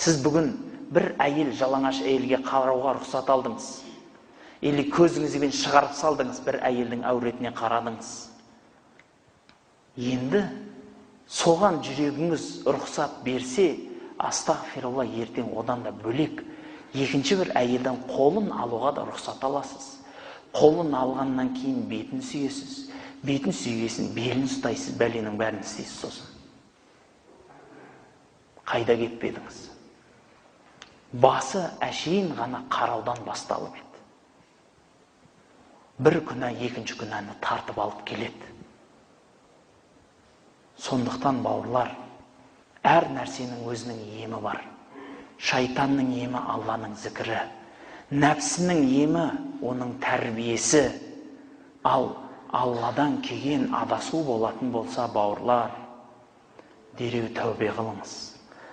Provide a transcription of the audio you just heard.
Сіз бүгін бір әйел, жалаңаш әйелге қарауға рұқсат алдыңыз. Или көзіңізбен шығарып салдыңыз, бір әйелдің әуретіне қарадыңыз. Енді соған жүрегіңіз рұқсат берсе, астағфирулла, ертең одан да бөлек екінші бір әйелдің қолын алуға да рұқсат аласыз. Қолын алғаннан кейін бетін сүйесіз. Бетін сүйгесін, белін ұстайсыз, бәленің бәрін істейсіз сосын. Қайда кетпедіңіз? Басы әшейін ғана қараудан басталып еді. Бір күнә екінші күнәні тартып алып келеді. Сондықтан бауырлар, әр нәрсенің өзінің емі бар. Шайтанның емі Алланың зікірі, нәпсінің емі оның тәрбиесі. Ал Алладан келген адасу болатын болса, бауырлар, дереу тәубе қылыңыз.